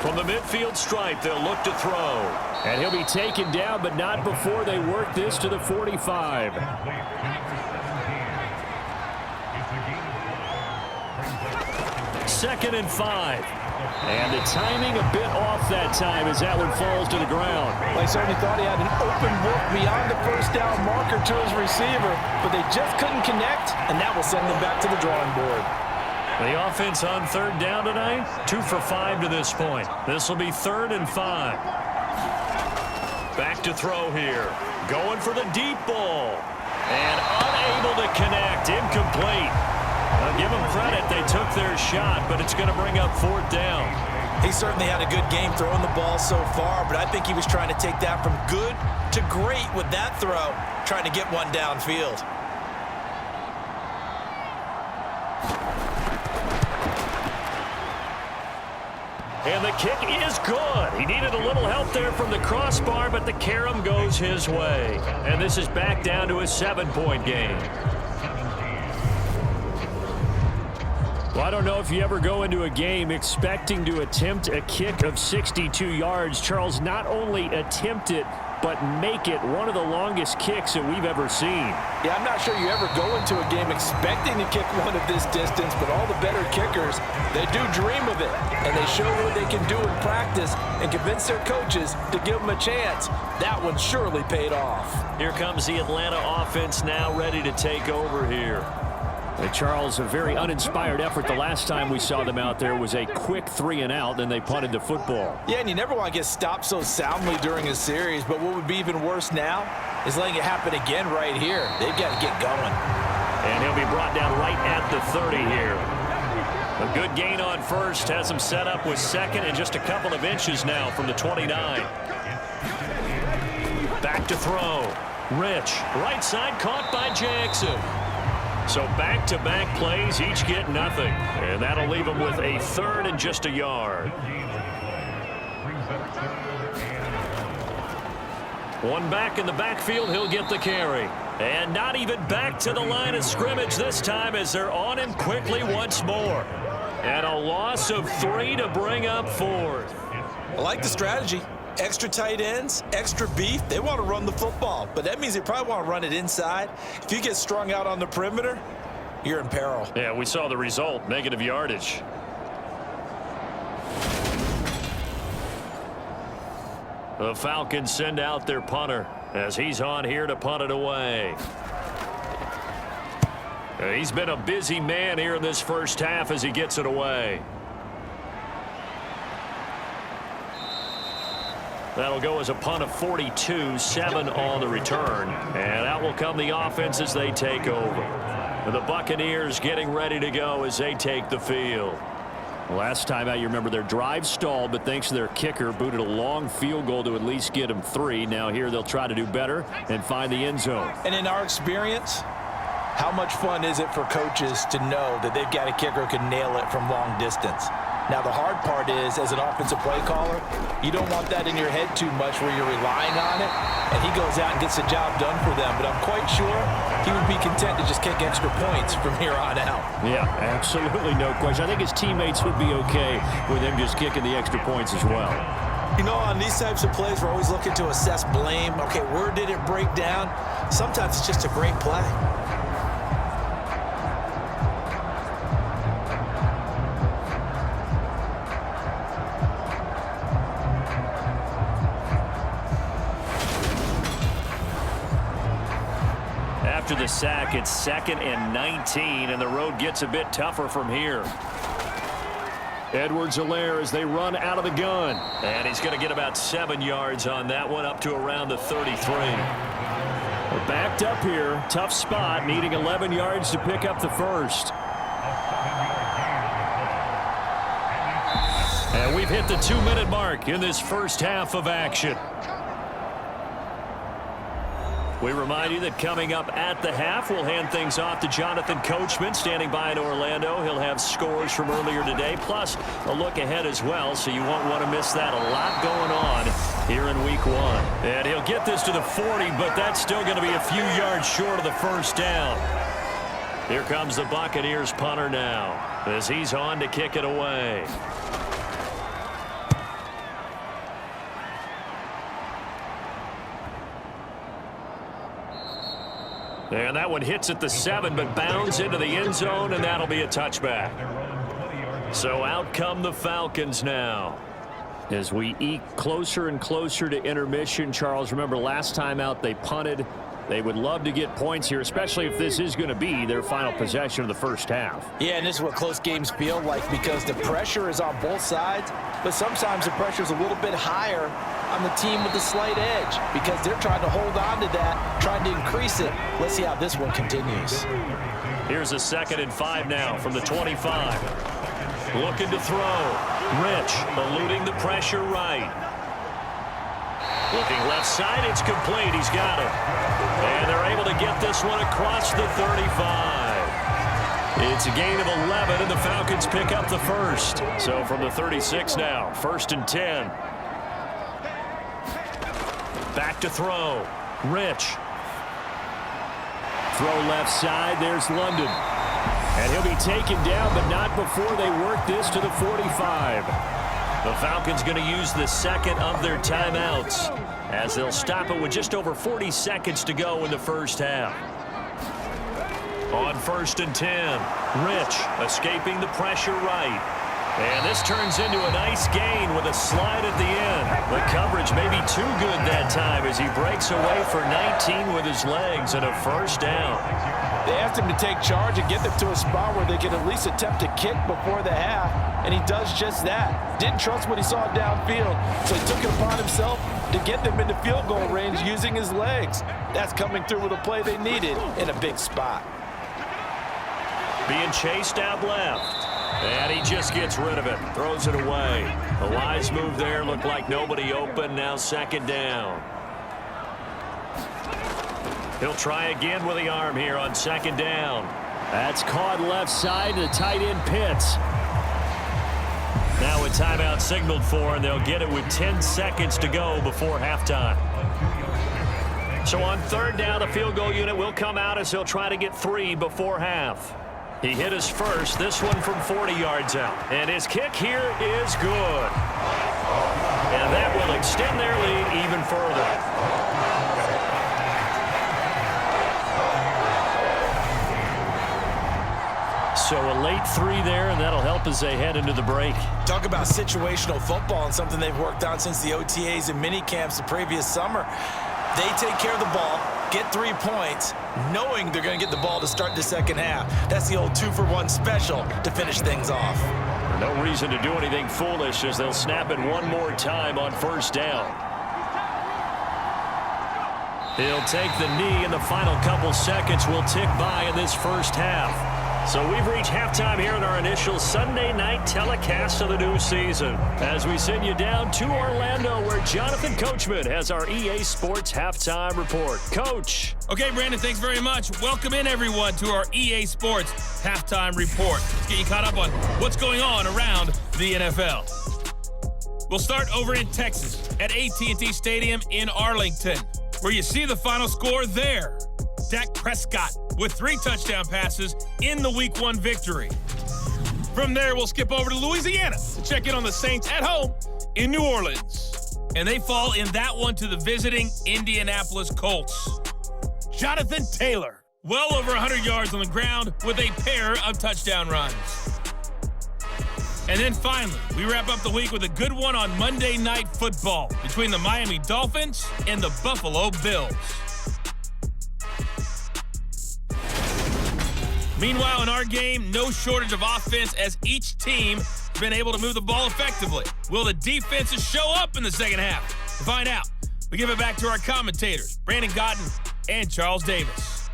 From the midfield stripe, they'll look to throw. And he'll be taken down, but not before they work this to the 45. Second and 5. And the timing a bit off that time as that one falls to the ground. They certainly thought he had an open look beyond the first down marker to his receiver, but they just couldn't connect, and that will send them back to the drawing board. The offense on third down tonight, 2 for 5 to this point. This will be 3rd and 5. Back to throw here. Going for the deep ball. And unable to connect. Incomplete. I'll give them credit. They took their shot, but it's going to bring up 4th down. He certainly had a good game throwing the ball so far, but I think he was trying to take that from good to great with that throw, trying to get one downfield. And the kick is good. He needed a little help there from the crossbar, but the carom goes his way. And this is back down to a 7-point game. Well, I don't know if you ever go into a game expecting to attempt a kick of 62 yards. Charles, not only attempt it, but make it one of the longest kicks that we've ever seen. Yeah, I'm not sure you ever go into a game expecting to kick one of this distance, but all the better kickers, they do dream of it, and they show what they can do in practice and convince their coaches to give them a chance. That one surely paid off. Here comes the Atlanta offense now ready to take over here. And Charles, a very uninspired effort. The last time we saw them out there was a quick 3-and-out, then they punted the football. Yeah, and you never want to get stopped so soundly during a series, but what would be even worse now is letting it happen again right here. They've got to get going. And he'll be brought down right at the 30 here. A good gain on first, has him set up with second and just a couple of inches now from the 29. Back to throw. Rich, right side caught by Jackson. So back-to-back plays, each get nothing. And that'll leave them with a 3rd and just a yard. One back in the backfield, he'll get the carry. And not even back to the line of scrimmage this time as they're on him quickly once more. And a loss of 3 to bring up 4th. I like the strategy. Extra tight ends, extra beef. They want to run the football, but that means they probably want to run it inside. If you get strung out on the perimeter, you're in peril. Yeah, we saw the result, negative yardage. The Falcons send out their punter as he's on here to punt it away. He's been a busy man here in this first half as he gets it away. That'll go as a punt of 42, 7 on the return. And out will come the offense as they take over. And the Buccaneers getting ready to go as they take the field. Last time out, you remember their drive stalled, but thanks to their kicker, booted a long field goal to at least get them 3. Now here they'll try to do better and find the end zone. And in our experience, how much fun is it for coaches to know that they've got a kicker who can nail it from long distance? Now, the hard part is, as an offensive play caller, you don't want that in your head too much where you're relying on it, and he goes out and gets the job done for them. But I'm quite sure he would be content to just kick extra points from here on out. Yeah, absolutely no question. I think his teammates would be okay with him just kicking the extra points as well. You know, on these types of plays, we're always looking to assess blame. Okay, where did it break down? Sometimes it's just a great play. After the sack, it's 2nd and 19, and the road gets a bit tougher from here. Edwards-Helaire as they run out of the gun. And he's going to get about 7 yards on that one, up to around the 33. We're backed up here. Tough spot, needing 11 yards to pick up the first. And we've hit the 2-minute mark in this first half of action. We remind you that coming up at the half, we'll hand things off to Jonathan Coachman standing by in Orlando. He'll have scores from earlier today, plus a look ahead as well, so you won't want to miss that. A lot going on here in week 1. And he'll get this to the 40, but that's still going to be a few yards short of the first down. Here comes the Buccaneers punter now as he's on to kick it away. And that one hits at the 7, but bounds into the end zone, and that'll be a touchback. So out come the Falcons now. As we eke closer and closer to intermission, Charles, remember last time out they punted. They would love to get points here, especially if this is going to be their final possession of the first half. Yeah, and this is what close games feel like because the pressure is on both sides, but sometimes the pressure is a little bit higher on the team with the slight edge because they're trying to hold on to that, trying to increase it. Let's see how this one continues. Here's a 2nd and 5 now from the 25. Looking to throw. Rich eluding the pressure right. Looking left side, it's complete. He's got it. And they're able to get this one across the 35. It's a gain of 11, and the Falcons pick up the first. So from the 36 now, 1st and 10. Back to throw. Rich. Throw left side. There's London. And he'll be taken down, but not before they work this to the 45. The Falcons going to use the second of their timeouts as they'll stop it with just over 40 seconds to go in the first half. On 1st and 10, Rich escaping the pressure right. And this turns into a nice gain with a slide at the end. The coverage may be too good that time as he breaks away for 19 with his legs and a first down. They asked him to take charge and get them to a spot where they can at least attempt to kick before the half, and he does just that. Didn't trust what he saw downfield, so he took it upon himself to get them into field goal range using his legs. That's coming through with a play they needed in a big spot. Being chased out left. And he just gets rid of it. Throws it away. A wise move there. Looked like nobody open. Now 2nd down. He'll try again with the arm here on 2nd down. That's caught left side. The tight end Pitts. Now a timeout signaled for, and they'll get it with 10 seconds to go before halftime. So on 3rd down, the field goal unit will come out as he'll try to get 3 before half. He hit his first, this one from 40 yards out. And his kick here is good. And that will extend their lead even further. So a late 3 there, and that'll help as they head into the break. Talk about situational football and something they've worked on since the OTAs and mini camps the previous summer. They take care of the ball, get 3 points, knowing they're going to get the ball to start the second half. That's the old 2-for-1 special to finish things off. No reason to do anything foolish as they'll snap it one more time on 1st down. He'll take the knee, and the final couple seconds will tick by in this first half. So we've reached halftime here in our initial Sunday night telecast of the new season as we send you down to Orlando where Jonathan Coachman has our EA Sports halftime report. Coach. Okay, Brandon, thanks very much. Welcome in, everyone, to our EA Sports halftime report. Let's get you caught up on what's going on around the NFL. We'll start over in Texas at AT&T Stadium in Arlington, where you see the final score there. Dak Prescott with 3 touchdown passes in the Week 1 victory. From there, we'll skip over to Louisiana to check in on the Saints at home in New Orleans. And they fall in that one to the visiting Indianapolis Colts. Jonathan Taylor, well over 100 yards on the ground with a pair of touchdown runs. And then finally, we wrap up the week with a good one on Monday Night Football between the Miami Dolphins and the Buffalo Bills. Meanwhile, in our game, no shortage of offense as each team has been able to move the ball effectively. Will the defenses show up in the second half? To find out, we give it back to our commentators, Brandon Godden and Charles Davis.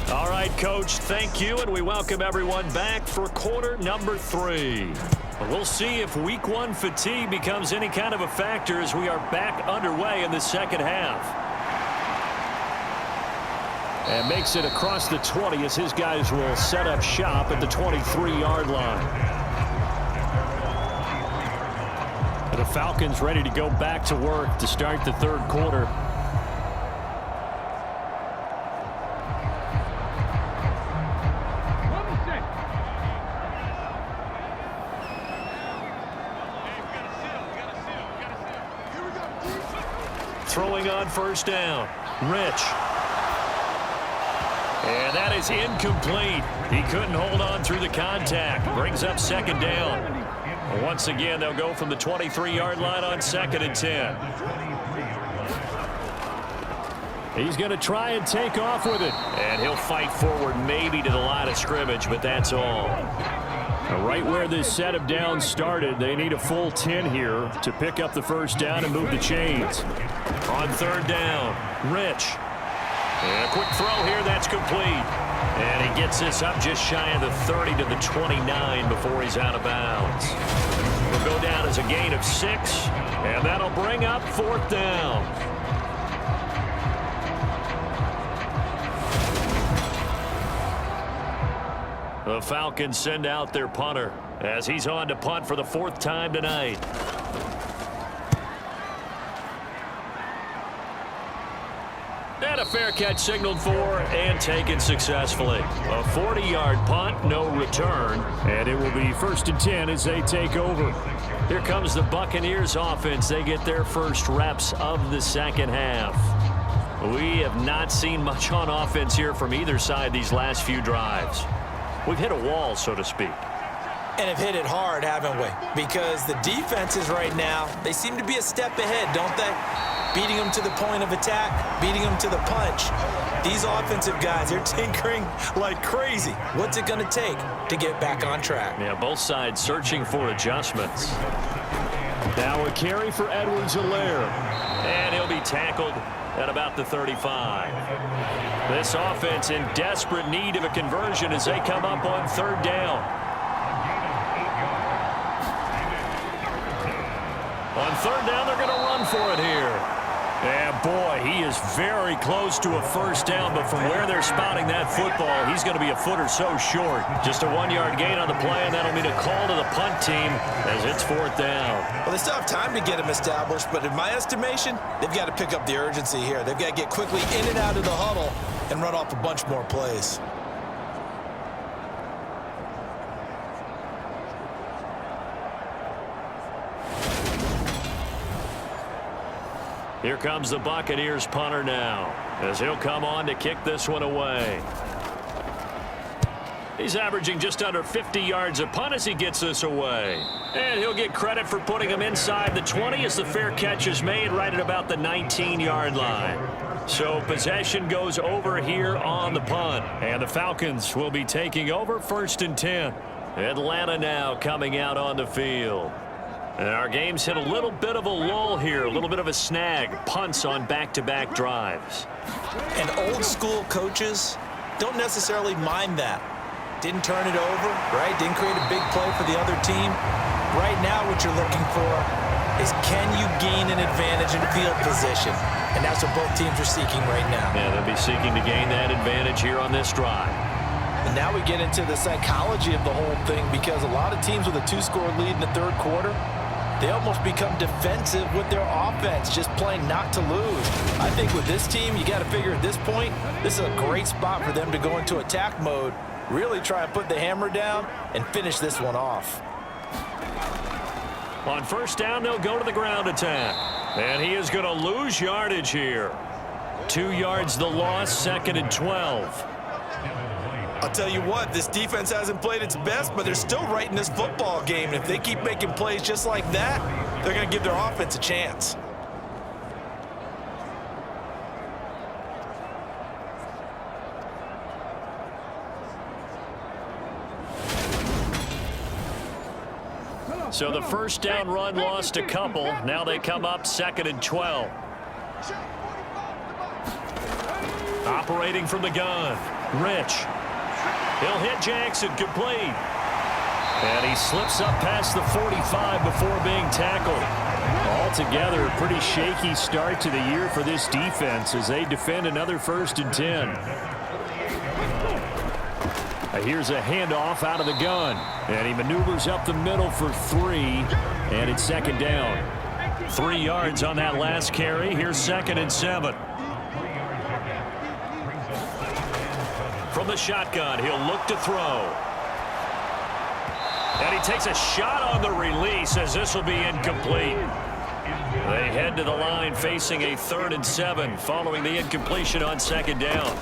All right, Coach, thank you, and we welcome everyone back for quarter number 3. We'll see if Week 1 fatigue becomes any kind of a factor as we are back underway in the second half. And makes it across the 20 as his guys will set up shop at the 23-yard line. The Falcons ready to go back to work to start the third quarter. Throwing on first down. Rich. And that is incomplete. He couldn't hold on through the contact. Brings up second down. Once again, they'll go from the 23-yard line on 2nd and 10. He's going to try and take off with it. And he'll fight forward maybe to the line of scrimmage, but that's all. Right where this set of downs started, they need a full 10 here to pick up the first down and move the chains. On third down, Rich. And a quick throw here, that's complete. And he gets this up just shy of the 30 to the 29 before he's out of bounds. Will go down as a gain of 6, and that'll bring up 4th down. The Falcons send out their punter as he's on to punt for the 4th time tonight. And a fair catch signaled for and taken successfully. A 40-yard punt, no return, and it will be 1st and 10 as they take over. Here comes the Buccaneers offense. They get their first reps of the second half. We have not seen much on offense here from either side these last few drives. We've hit a wall, so to speak. And have hit it hard, haven't we? Because the defenses right now, they seem to be a step ahead, don't they? Beating them to the point of attack, beating them to the punch. These offensive guys, they're tinkering like crazy. What's it going to take to get back on track? Yeah, both sides searching for adjustments. Now a carry for Edwards-Helaire. And he'll be tackled at about the 35. This offense in desperate need of a conversion as they come up on 3rd down. On 3rd down, they're going to run for it here. And boy, he is very close to a first down, but from where they're spotting that football, he's going to be a foot or so short. Just a 1-yard gain on the play, and that'll mean a call to the punt team as it's 4th down. Well, they still have time to get him established, but in my estimation, they've got to pick up the urgency here. They've got to get quickly in and out of the huddle and run off a bunch more plays. Here comes the Buccaneers punter now as he'll come on to kick this one away. He's averaging just under 50 yards a punt as he gets this away. And he'll get credit for putting him inside the 20 as the fair catch is made right at about the 19-yard line. So possession goes over here on the punt. And the Falcons will be taking over 1st and 10. Atlanta now coming out on the field. And our game's hit a little bit of a lull here, a little bit of a snag. Punts on back-to-back drives. And old-school coaches don't necessarily mind that. Didn't turn it over, right? Didn't create a big play for the other team. Right now what you're looking for is can you gain an advantage in field position? And that's what both teams are seeking right now. Yeah, they'll be seeking to gain that advantage here on this drive. And now we get into the psychology of the whole thing because a lot of teams with a 2-score lead in the third quarter, they almost become defensive with their offense, just playing not to lose. I think with this team, you got to figure at this point, this is a great spot for them to go into attack mode, really try and put the hammer down and finish this one off. On first down, they'll go to the ground attack. And he is going to lose yardage here. 2 yards the loss, 2nd and 12. I'll tell you what, this defense hasn't played its best, but they're still right in this football game. And if they keep making plays just like that, they're going to give their offense a chance. So the first down run lost a couple. Now they come up 2nd and 12. Operating from the gun, Rich. He'll hit Jackson, complete. And he slips up past the 45 before being tackled. Altogether, a pretty shaky start to the year for this defense as they defend another 1st and 10. Here's a handoff out of the gun. And he maneuvers up the middle for 3. And it's second down. 3 yards on that last carry. Here's 2nd and 7. From the shotgun, he'll look to throw. And he takes a shot on the release as this will be incomplete. They head to the line facing a 3rd and 7 following the incompletion on 2nd down.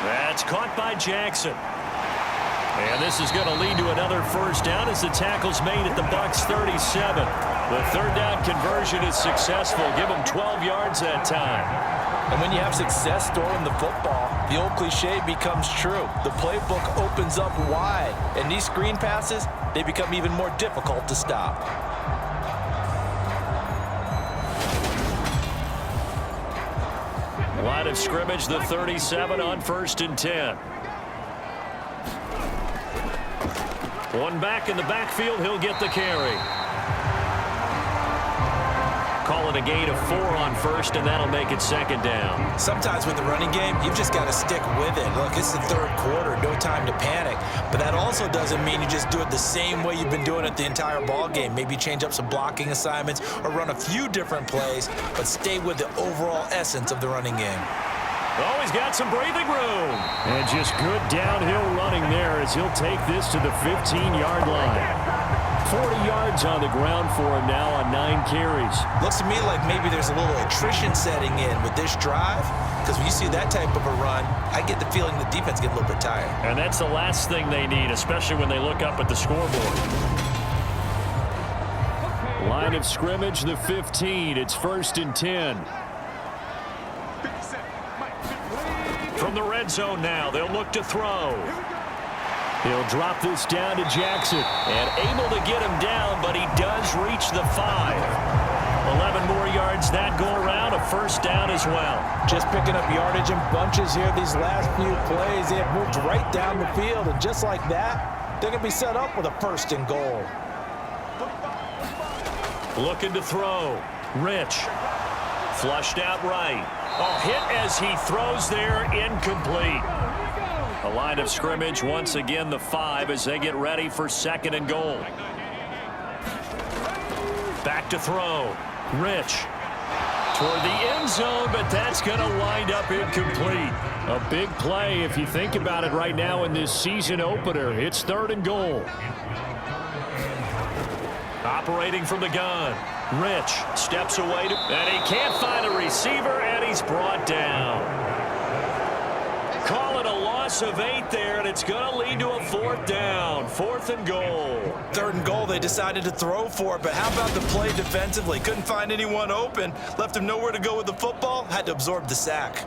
That's caught by Jackson. And this is going to lead to another first down as the tackle's made at the Bucs 37. The 3rd down conversion is successful. Give them 12 yards that time. And when you have success throwing the football, the old cliche becomes true. The playbook opens up wide, and these screen passes, they become even more difficult to stop. Line of scrimmage, the 37 on 1st and 10. One back in the backfield, he'll get the carry. Call it a gain of 4 on 1st, and that'll make it 2nd down. Sometimes with the running game, you've just got to stick with it. Look, it's the 3rd quarter, no time to panic. But that also doesn't mean you just do it the same way you've been doing it the entire ball game. Maybe change up some blocking assignments or run a few different plays, but stay with the overall essence of the running game. Oh, he's got some breathing room. And just good downhill running there as he'll take this to the 15-yard line. 40 yards on the ground for him now on 9 carries. Looks to me like maybe there's a little attrition setting in with this drive, because when you see that type of a run, I get the feeling the defense get a little bit tired. And that's the last thing they need, especially when they look up at the scoreboard. Line of scrimmage, the 15. It's 1st and 10. From the red zone now, they'll look to throw. He'll drop this down to Jackson, and able to get him down, but he does reach the 5. 11 more yards that go around, a first down as well. Just picking up yardage in bunches here these last few plays. They have moved right down the field, and just like that, they're going to be set up with a 1st and goal. Looking to throw. Rich. Flushed out right. A hit as he throws there, incomplete. A line of scrimmage, once again the 5 as they get ready for 2nd and goal. Back to throw. Rich. Toward the end zone, but that's going to wind up incomplete. A big play if you think about it right now in this season opener. It's 3rd and goal. Operating from the gun. Rich steps away, and he can't find a receiver, and he's brought down. Call it a loss of 8 there, and it's going to lead to a 4th down. 4th and goal. 3rd and goal, they decided to throw for it, but how about the play defensively? Couldn't find anyone open, left him nowhere to go with the football, had to absorb the sack.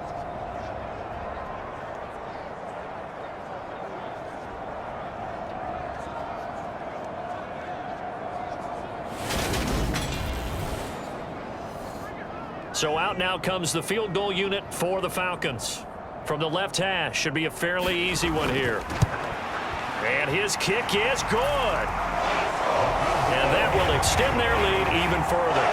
So out now comes the field goal unit for the Falcons. From the left hash, should be a fairly easy one here. And his kick is good. And that will extend their lead even further.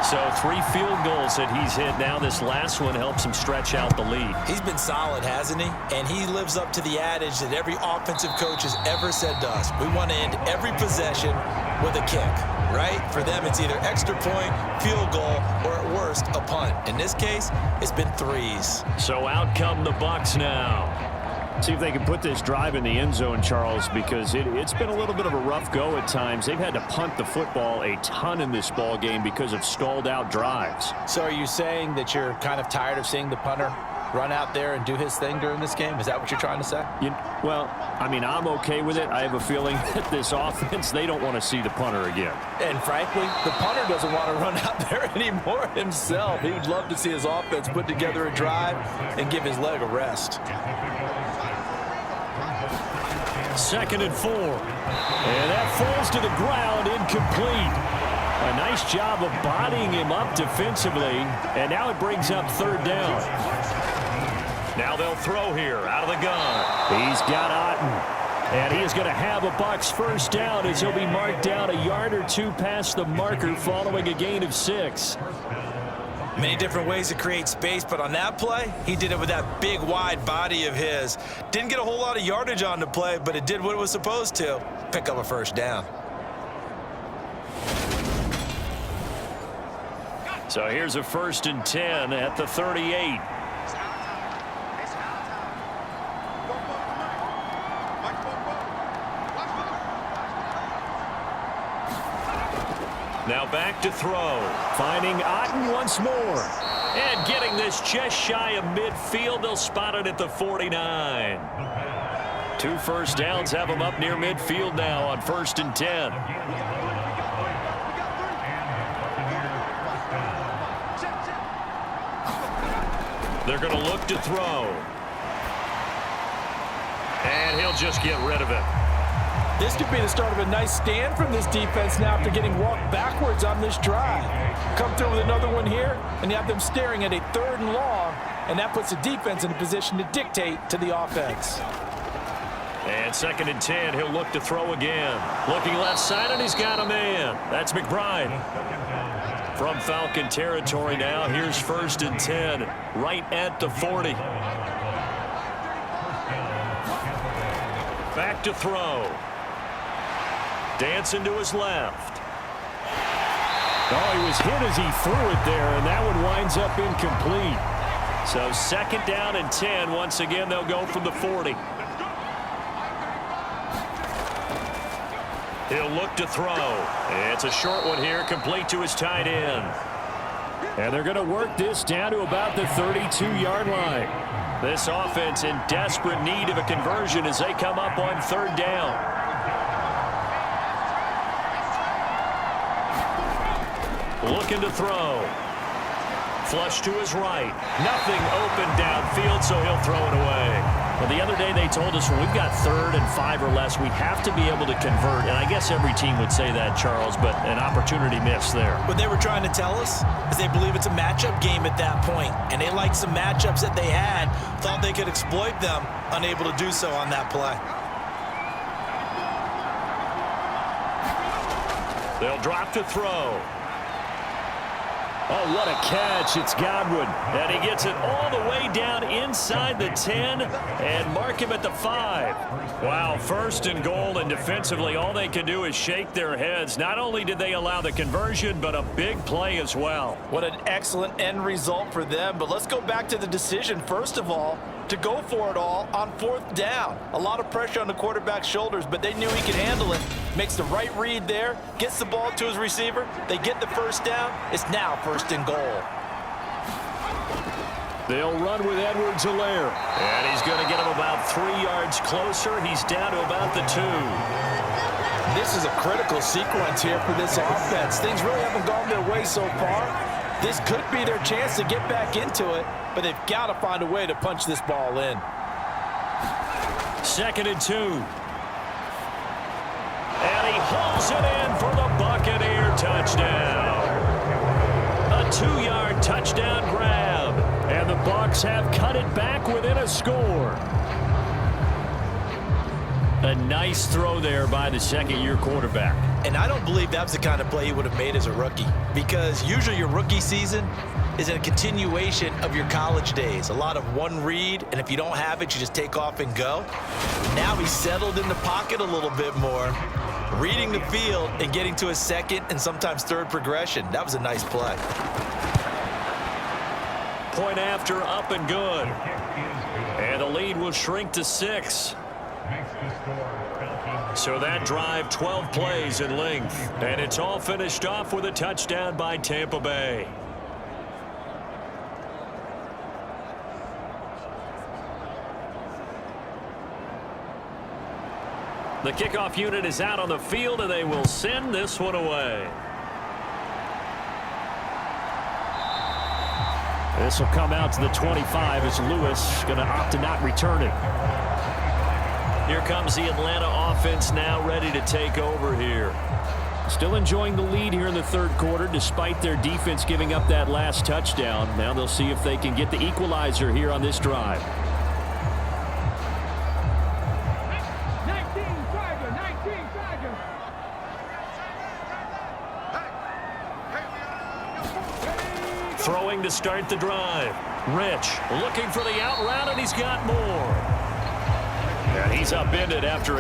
So 3 field goals that he's hit now. This last one helps him stretch out the lead. He's been solid, hasn't he? And he lives up to the adage that every offensive coach has ever said to us. We want to end every possession with a kick, right? For them, it's either extra point, field goal, or at worst, a punt. In this case, it's been 3s. So out come the Bucs now. See if they can put this drive in the end zone, Charles, because it's been a little bit of a rough go at times. They've had to punt the football a ton in this ball game because of stalled out drives. So are you saying that you're kind of tired of seeing the punter run out there and do his thing during this game? Is that what you're trying to say? Well, I mean, I'm okay with it. I have a feeling that this offense, they don't want to see the punter again. And frankly, the punter doesn't want to run out there anymore himself. He would love to see his offense put together a drive and give his leg a rest. 2nd and 4. And that falls to the ground, incomplete. A nice job of bodying him up defensively. And now it brings up 3rd down. Now they'll throw here out of the gun. He's got Otten. And he is going to have a Bucs first down as he'll be marked down a yard or 2 past the marker following a gain of 6. Many different ways to create space, but on that play, he did it with that big, wide body of his. Didn't get a whole lot of yardage on the play, but it did what it was supposed to. Pick up a first down. So here's a 1st and 10 at the 38. Now back to throw. Finding Otten once more. And getting this just shy of midfield. They'll spot it at the 49. 2 first downs have them up near midfield now on 1st and 10. They're going to look to throw. And he'll just get rid of it. This could be the start of a nice stand from this defense now after getting walked backwards on this drive. Come through with another one here, and you have them staring at a 3rd and long, and that puts the defense in a position to dictate to the offense. And 2nd and 10, he'll look to throw again. Looking left side, and he's got a man. That's McBride. From Falcon territory now, here's 1st and 10, right at the 40. Back to throw. Dancing to his left. Oh, he was hit as he threw it there, and that one winds up incomplete. So 2nd down and 10. Once again, they'll go from the 40. He'll look to throw. It's a short one here, complete to his tight end. And they're going to work this down to about the 32-yard line. This offense in desperate need of a conversion as they come up on 3rd down. Looking to throw. Flush to his right. Nothing open downfield, so he'll throw it away. Well, the other day they told us when we've got 3rd and 5 or less, we have to be able to convert. And I guess every team would say that, Charles, but an opportunity missed there. What they were trying to tell us is they believe it's a matchup game at that point, and they liked some matchups that they had, thought they could exploit them, unable to do so on that play. They'll drop to throw. Oh, what a catch. It's Godwin. And he gets it all the way down inside the 10 and mark him at the 5. Wow, 1st and goal, and defensively all they can do is shake their heads. Not only did they allow the conversion, but a big play as well. What an excellent end result for them. But let's go back to the decision, first of all, to go for it all on 4th down. A lot of pressure on the quarterback's shoulders, but they knew he could handle it. Makes the right read there, gets the ball to his receiver. They get the 1st down. It's now 1st and goal. They'll run with Edwards-Helaire. And he's going to get him about 3 yards closer. He's down to about the 2. This is a critical sequence here for this offense. Things really haven't gone their way so far. This could be their chance to get back into it, but they've got to find a way to punch this ball in. 2nd and 2. And he hauls it in for the Buccaneer touchdown. A 2-yard touchdown grab. And the Bucs have cut it back within a score. A nice throw there by the 2nd-year quarterback. And I don't believe that's the kind of play he would have made as a rookie, because usually your rookie season is a continuation of your college days. A lot of one read, and if you don't have it, you just take off and go. Now he's settled in the pocket a little bit more, reading the field and getting to his 2nd and sometimes 3rd progression. That was a nice play. Point after, up and good. And the lead will shrink to 6. So that drive, 12 plays in length. And it's all finished off with a touchdown by Tampa Bay. The kickoff unit is out on the field, and they will send this one away. This will come out to the 25 as Lewis going to opt to not return it. Here comes the Atlanta offense now ready to take over here. Still enjoying the lead here in the 3rd quarter despite their defense giving up that last touchdown. Now they'll see if they can get the equalizer here on this drive. 19 Tiger. Throwing throwing to start the drive. Rich looking for the out route, and he's got more. And he's upended after